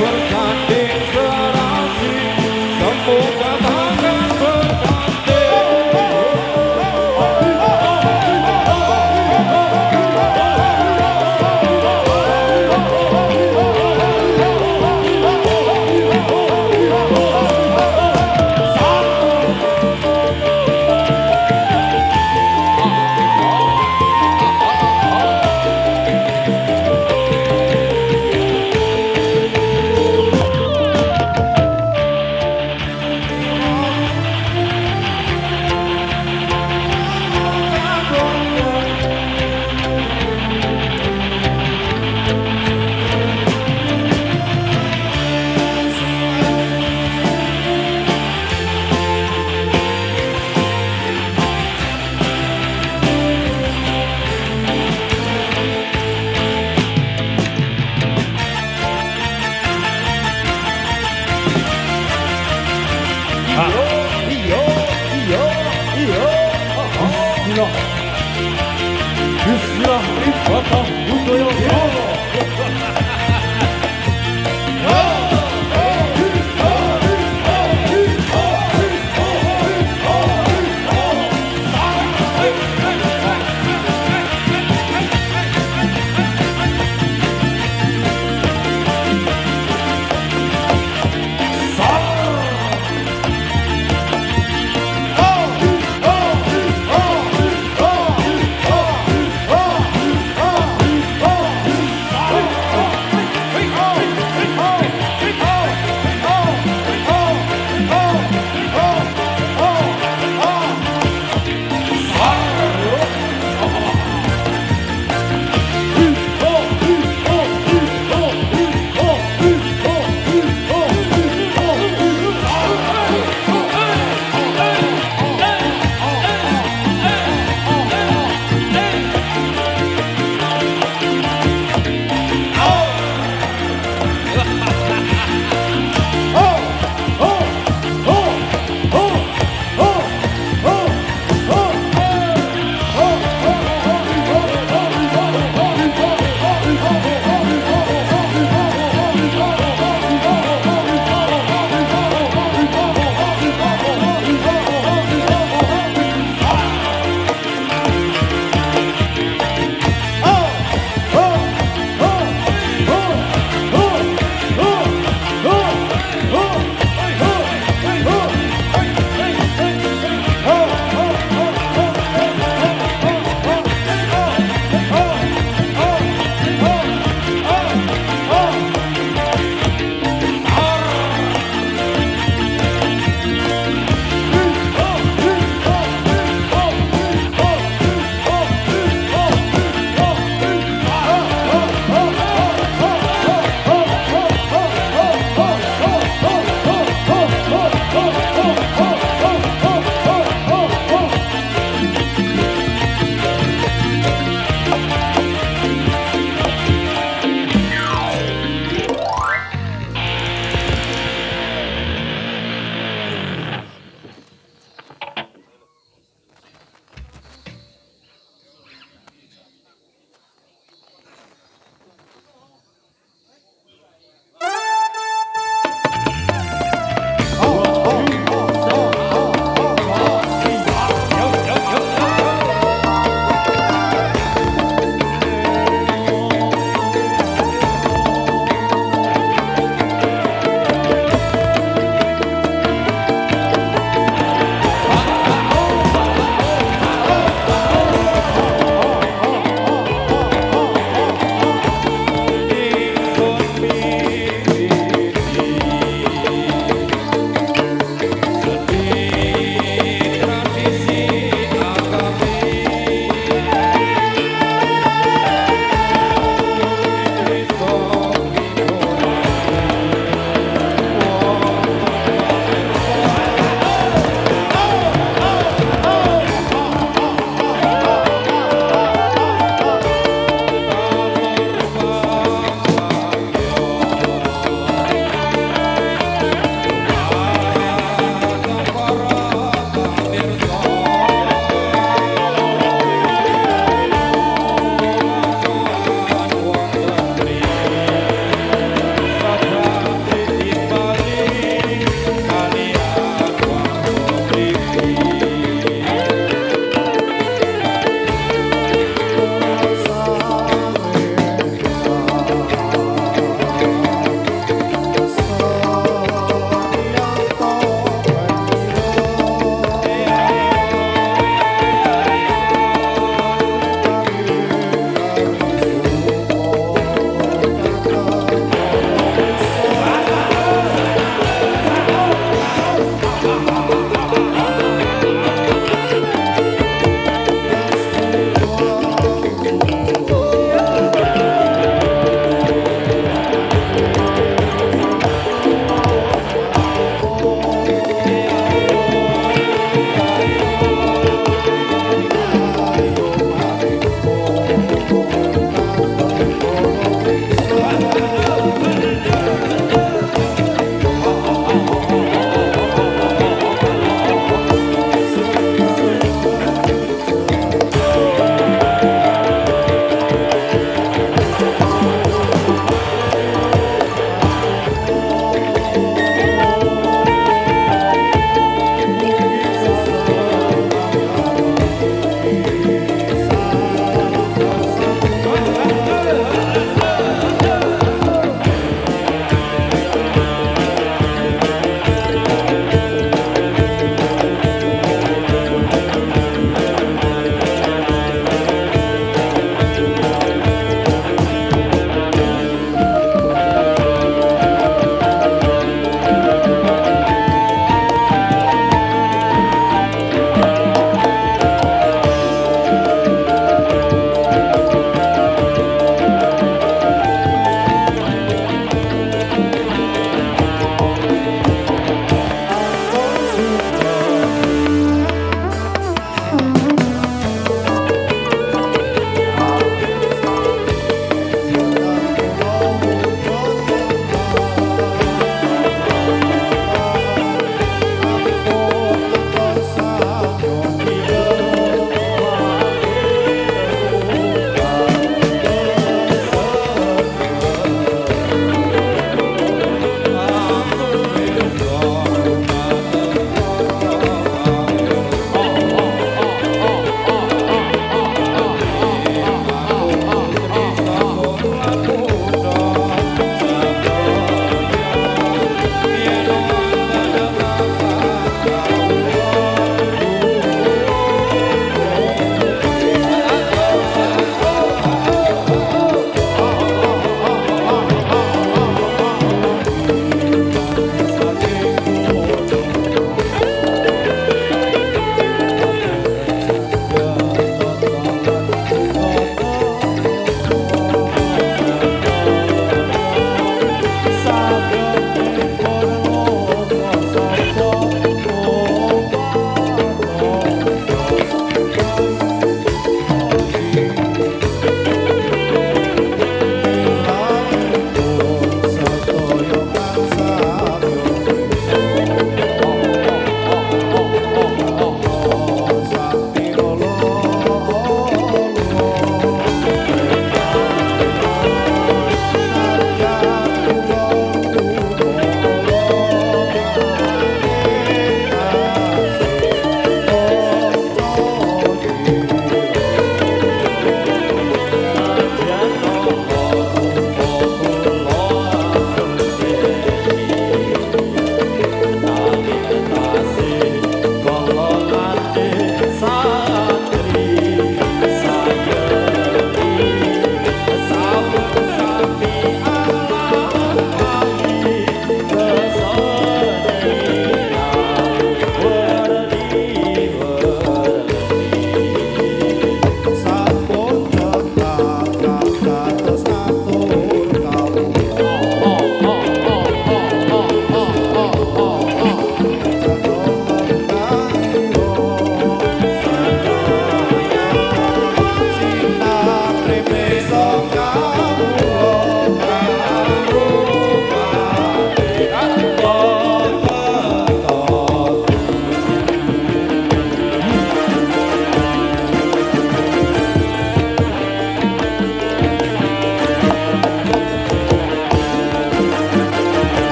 bersanding serasi semoga tangan berkati Bismillah, ibadah budaya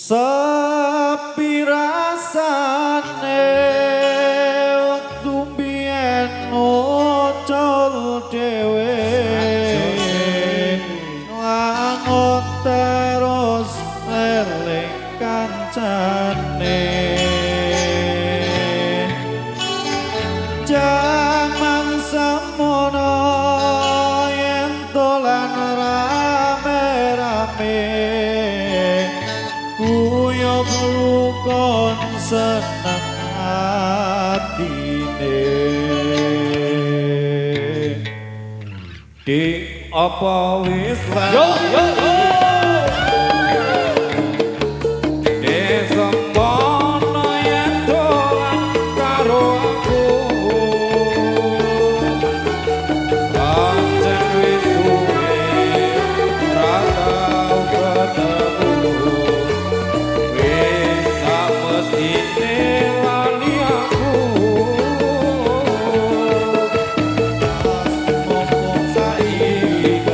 Sepi rasane wektu biyen ucul dhewe wangun terus eling kancane jaman semono yen dolan rame-rame kuyup rukun seneng atine Dik apa wis yo yo Desembono yen dolan karo aku pancen wis suwe ra tau ketemu wis samestine lali aku mumpung saiki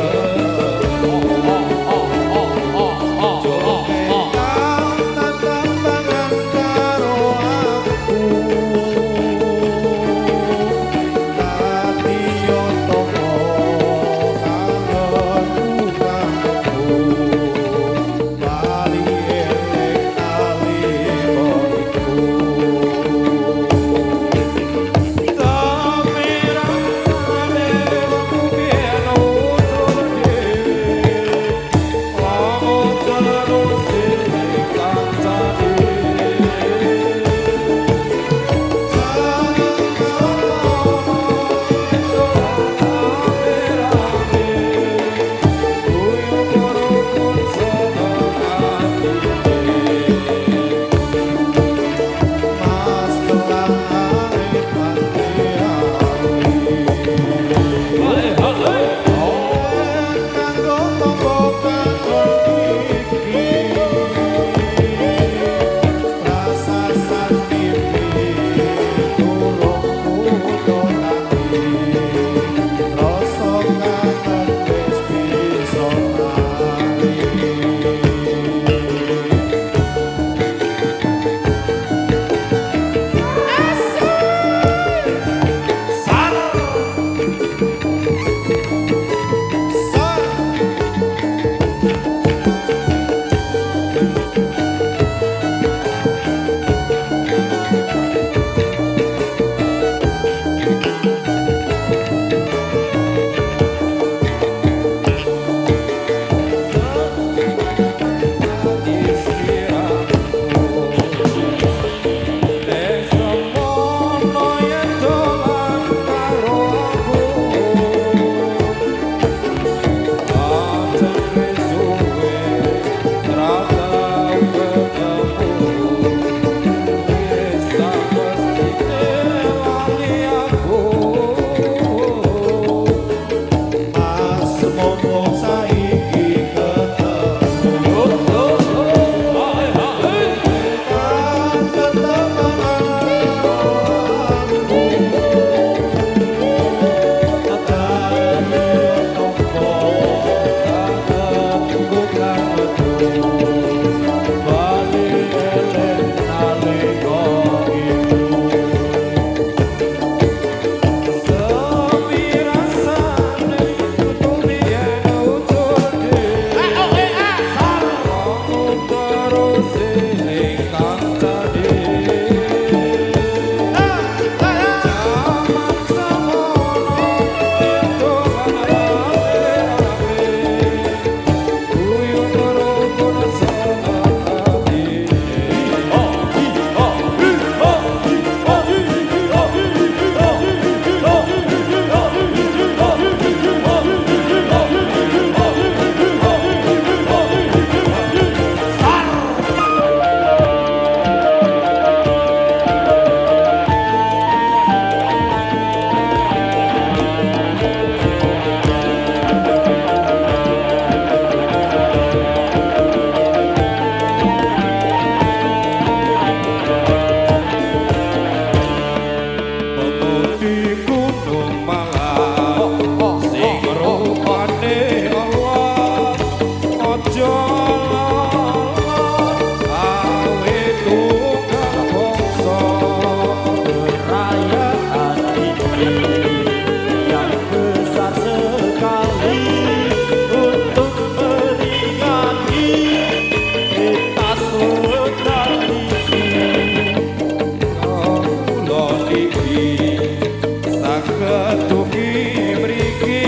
setuki mriki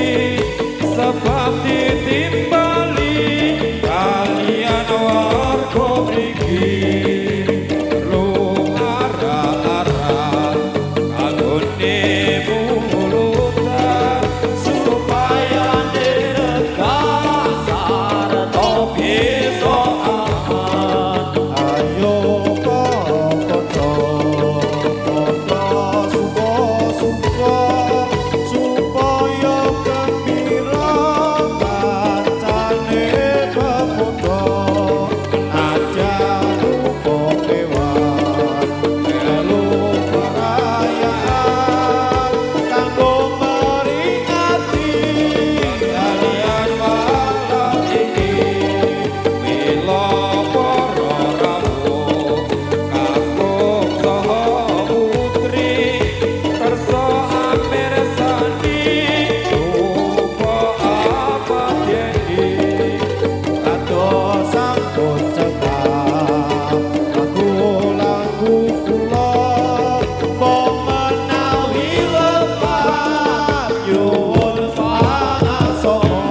sebab ditimbali kalian warga mriki lumara-ara anggone mulutan supaya direka sarta bisa aman. Ayo supaya gembira kancane pemuda aja rupa kewan melu perayaan kanggo meringati kalian malam iki mila para rawuh kakung saha putri kersa amirsani rupa apa jadi adoh sampun cekap lagu-lagu kula mbok menawi lepat nyuwun pangasomo.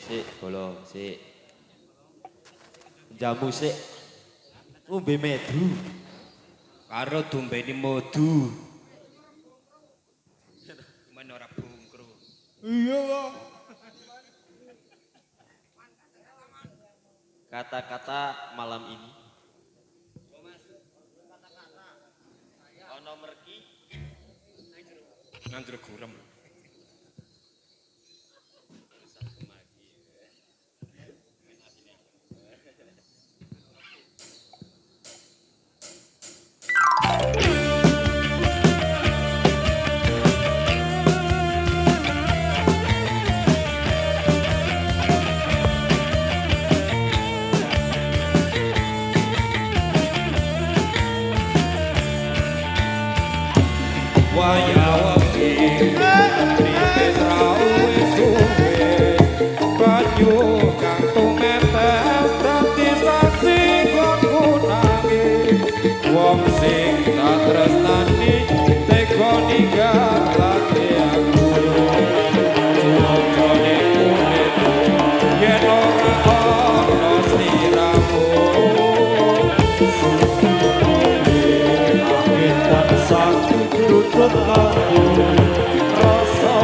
Sik, bolong, sik. Jamu sik. Ngombe medu. karo dombeni modu men ora bungkru. Iya kok. Kata-kata malam ini. Ono merki nang jero gurem. Waya wengi tripis rawe suwe banyu kang tumetes dadi saksi konku nangis wong sing tak tresnani tega ninggal lati aku jane uripku yen ora ana sliramu Angin tansah tutut aku rasa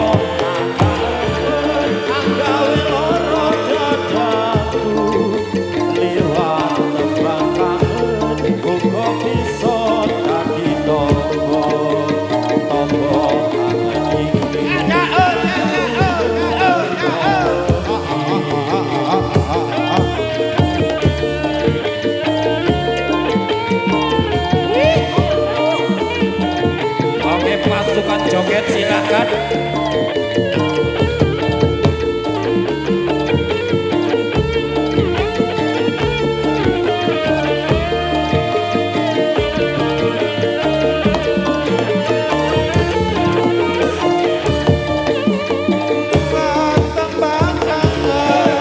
anggawe loro dadaku liwat tembang kangen uga bisa dadi tonggo kangen iki Oke pasukan joget silakan. tembang kangen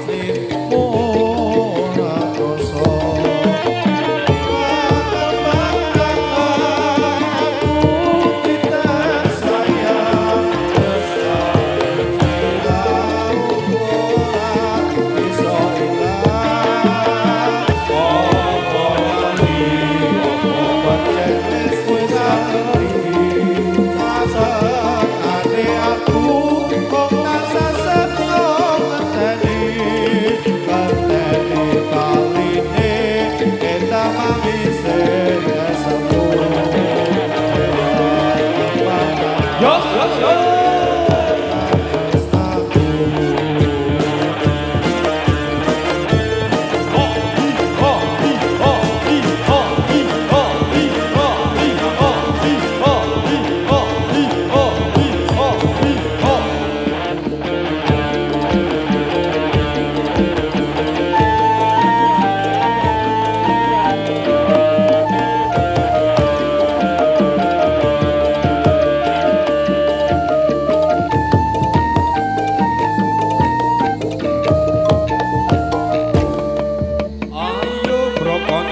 Sing ora dosa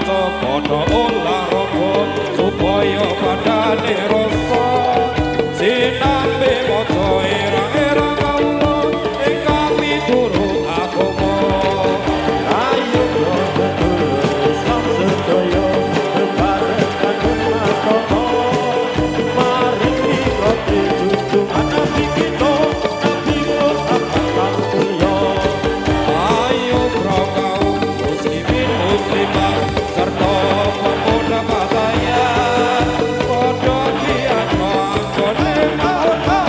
maca padha olahraga supaya badane rasa sinambe maca irang-irang kawula ingkang miturut agama. Ayo betul Islam sedaya bebarengan agama. Mari diikuti junjungan Nabi kita, Nabi Muhammad mulia. Ayo bro kaum muslimin muslimat serta pemuda batayan padha kiat manggone maula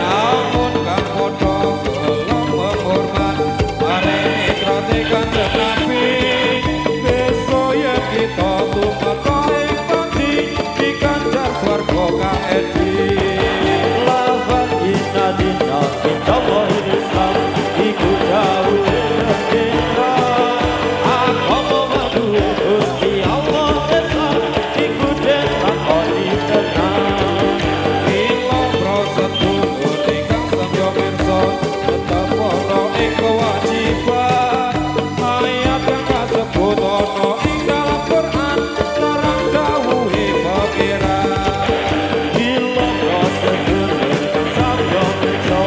namun kang padha kula menghormat maringi kratikan Nabi besok ya kita tumeka ing pati di kancah swarga kang edi. Lafaz inna dina inna Allahil Islam iku dawuhe kita. Agama maduwe Gusti Allah Islam iku den lakoni tenan. Mila prosedulur ingkang samya pirsa tetep ana ing kewajiban ayat kang kasebut ana ing dalam Quran larang dawuhe pangeran. Bila prosedur kang samya pirsa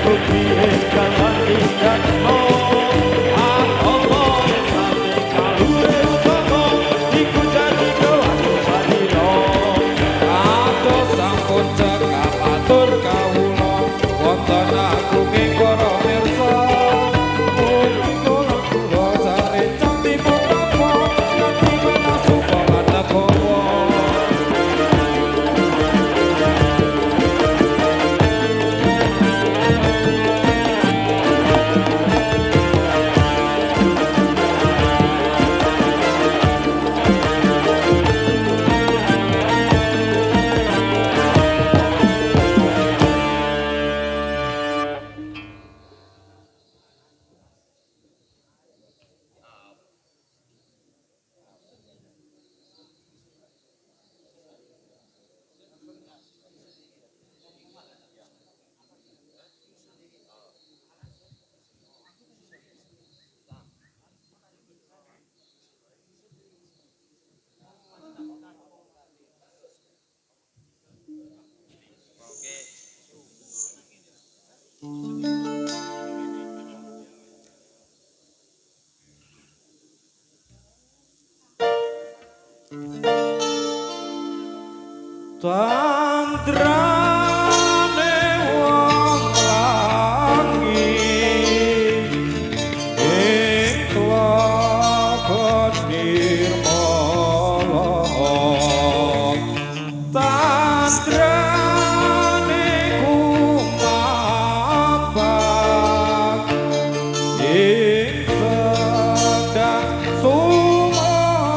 bukti ingkang tindak agama Islam kaluwe utama iku dadi kewajiban. Atus sampun cekap atur kawula wonten agunging para pirsa. Mugi kula kula sare cantik menapa kanthi menasupa agama. Oke. Tandrane wong langit ing klakon nirmala. Tandrane kumabak ing sedang sumala.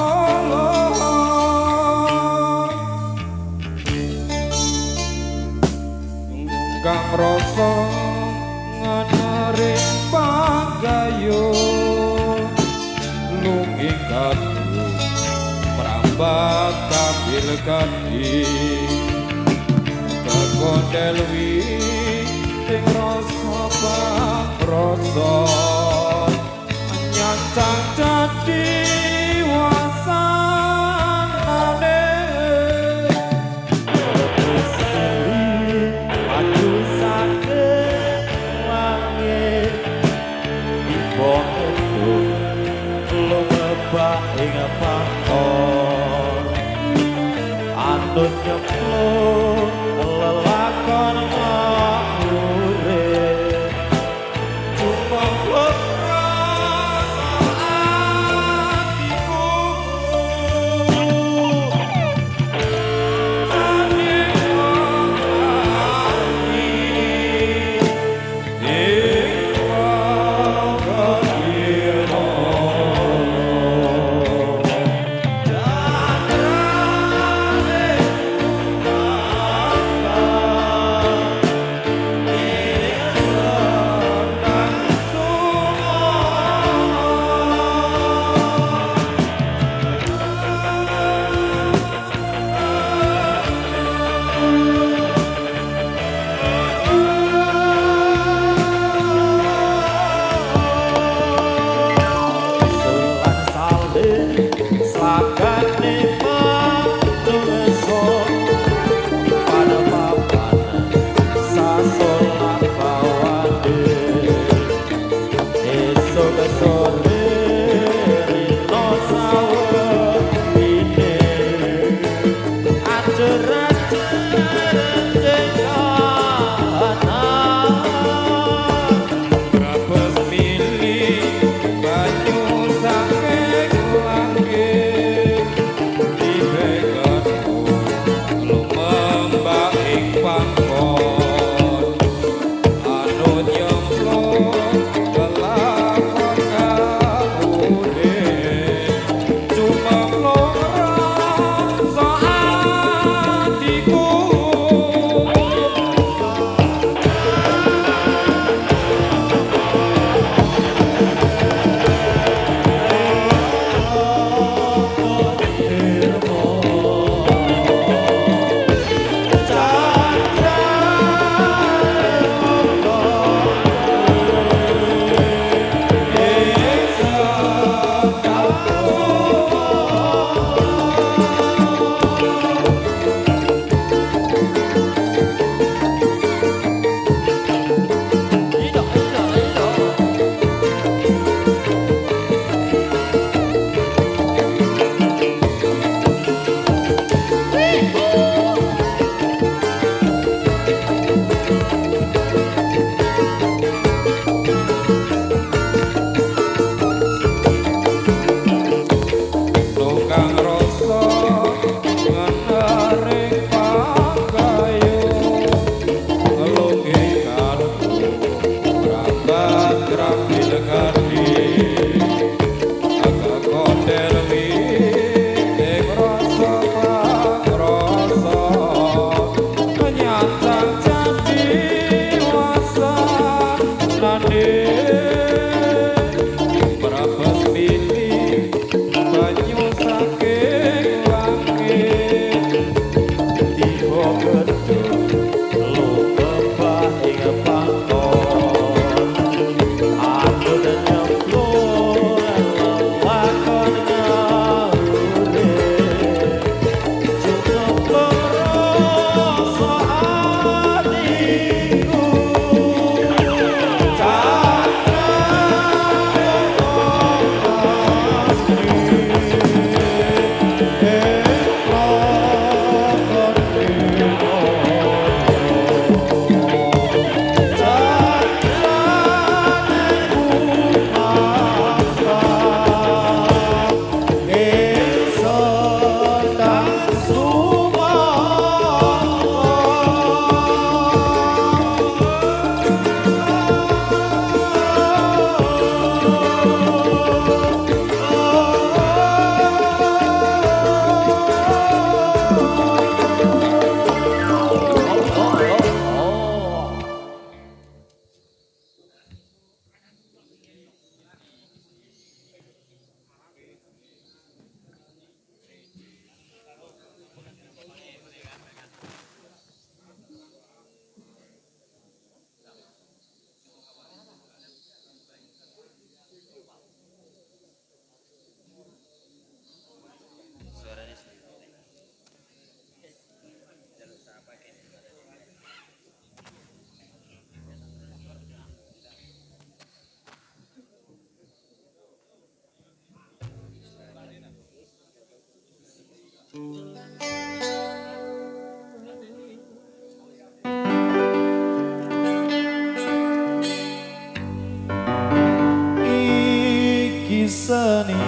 Kang rasa nganaring pagayun lunging kadu merambat tampil kadi kekondel wi ing rasa pangrasa nyancang dadi wasanane. Aku sakit langit ibon itu lo ngebak ing pangkon anut nyemplung lelakon ngurip cuma seni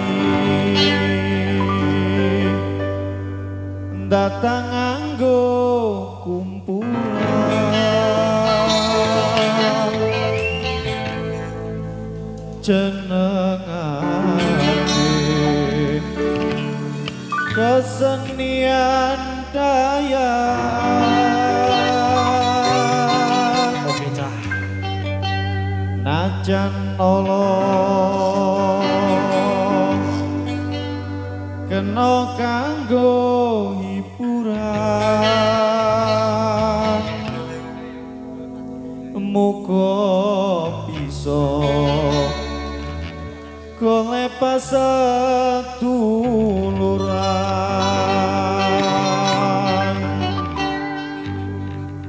datang nganggo kumpulan jenengane kesenian daya najan nolong kena kanggo hiburan muga bisa golek paseduluran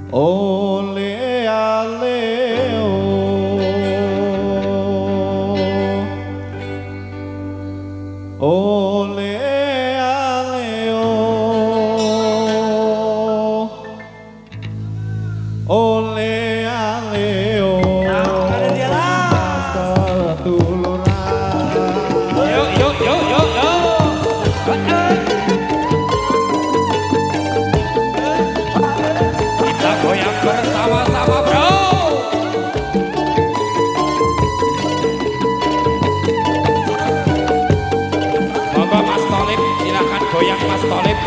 ole aleo ole aleo ole aleo Kita goyang bersama-sama bro. Monggo Mas Tolib, silakan goyang Mas Tolib.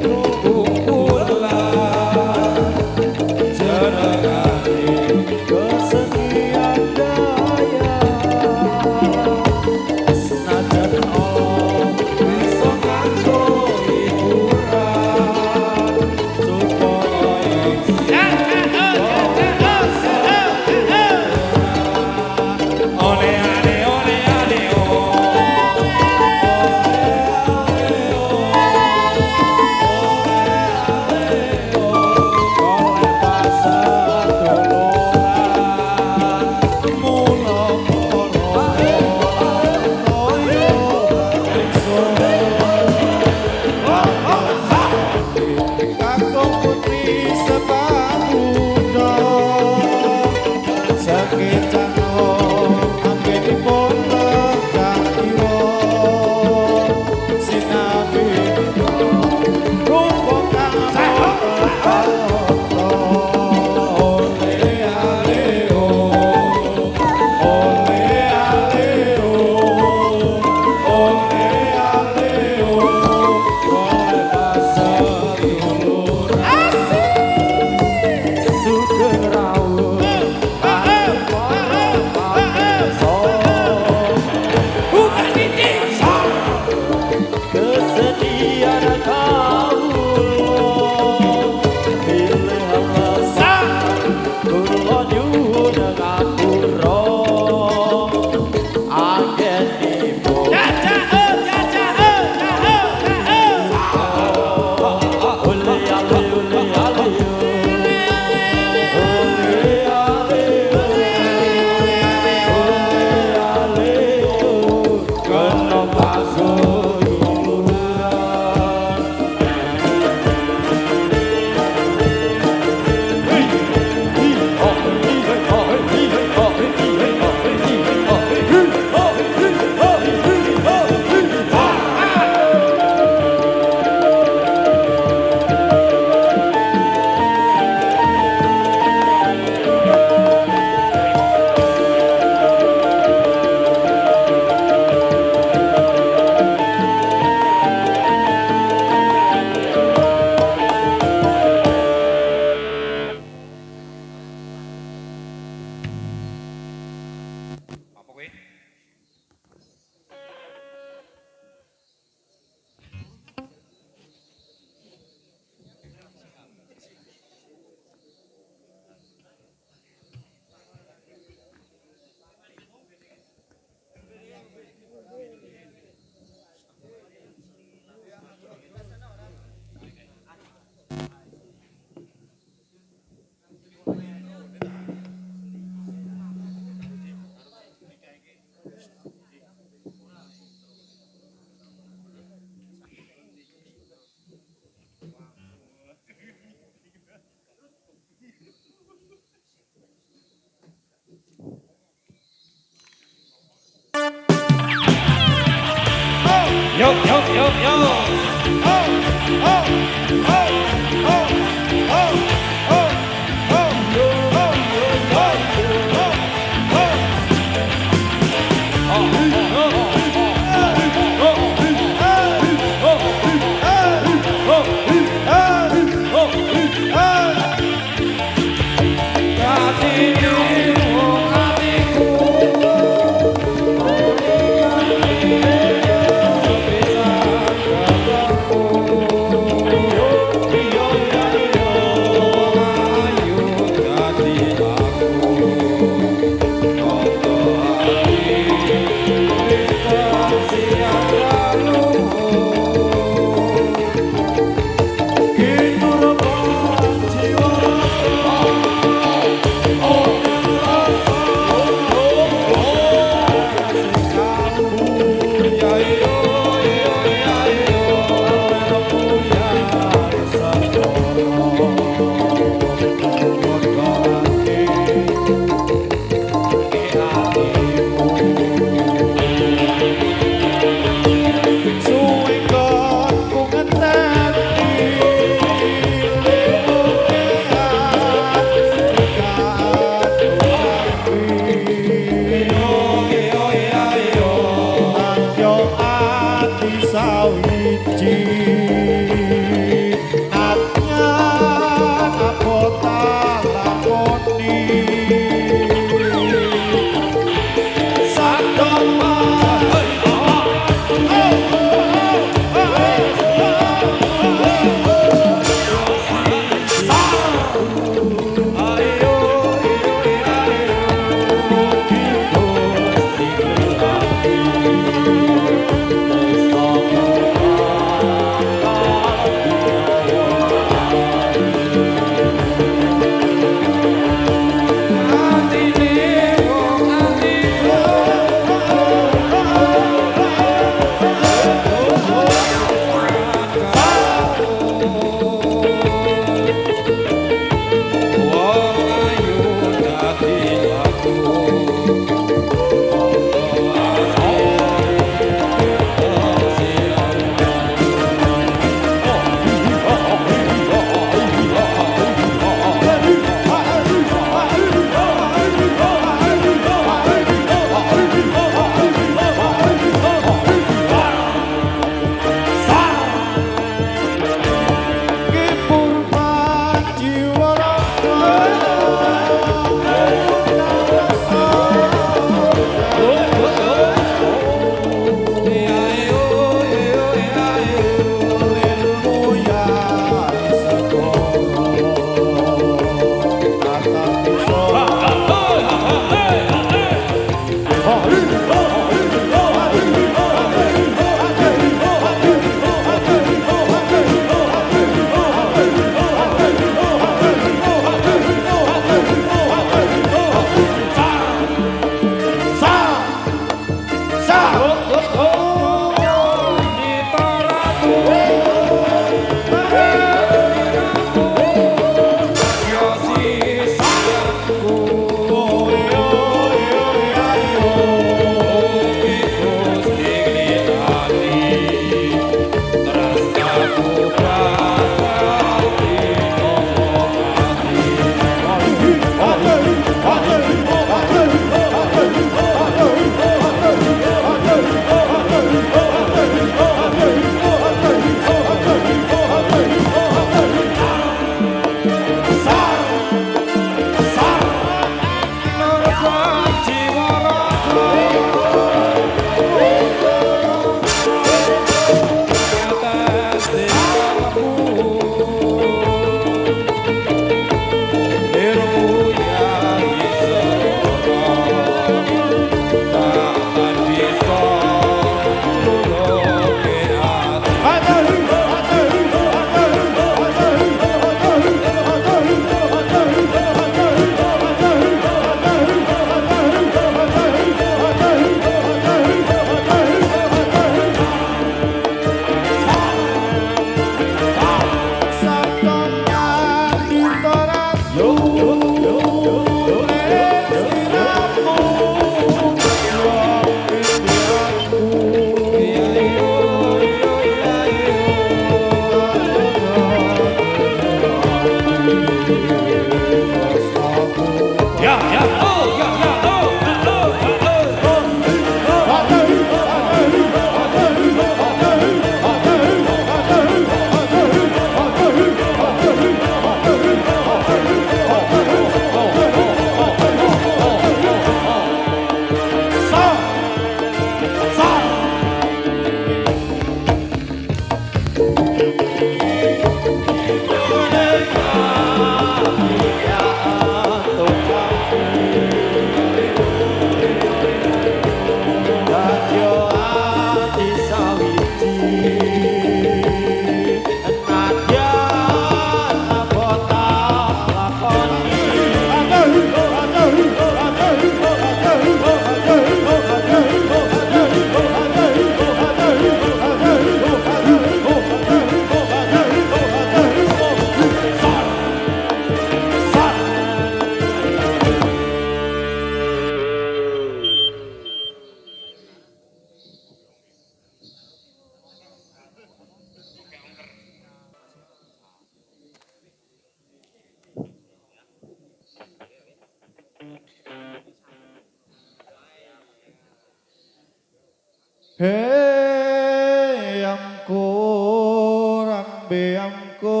rambeamko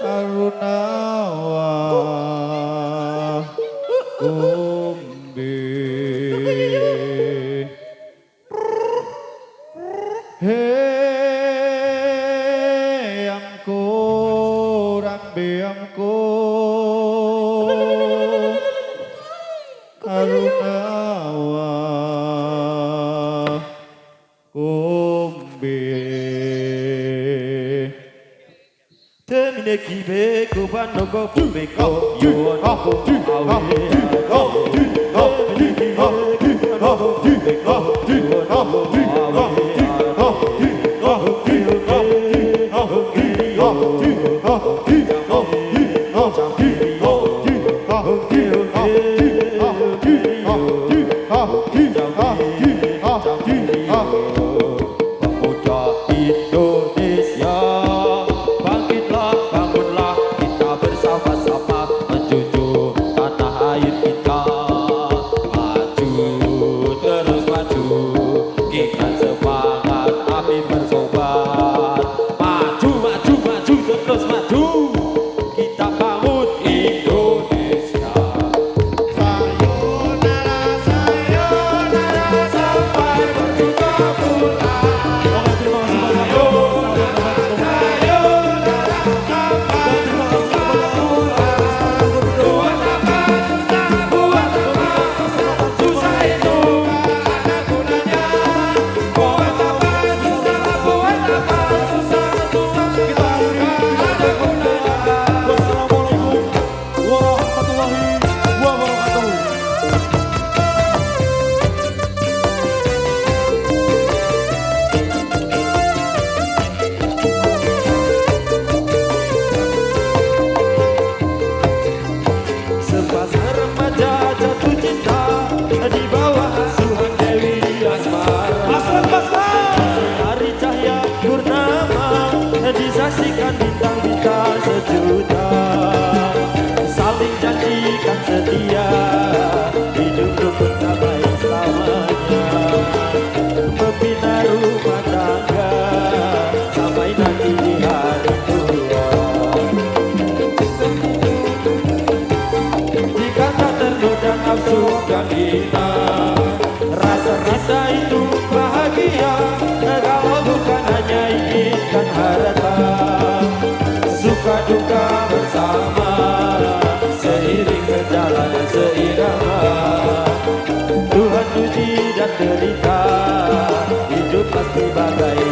arunawa umbi amko rambeamko arunawa umbi Temine kibe kubano ko beko yuono ko awe Pemuda Indonesia, bangkitlah, bangunlah, kita bersama-sama menjunjung tanah air kita. Maju, terus maju, kita semangat, api bersobat. Maju, maju, maju, terus maju, kita bangun Indonesia. Sayonara, sayonara, sampai berjumpa pulang. Sepasang remaja jatuh cinta di bawah asuhan Dewi Asmara. Hari cahaya purnama disaksikan bintang-bintang sejuta. Saling janjikan setia, hidup rukun damai selamanya. Membina rumah tangga sampai nanti di hari tua. Jika tak tergoda nafsu dan hina, rasa-rasa itu bahagia. Kalau bukan hanya inginkan harta, suka duka bersama, seiring sejalan seirama. Tuhan uji dan derita, hidup pasti bagai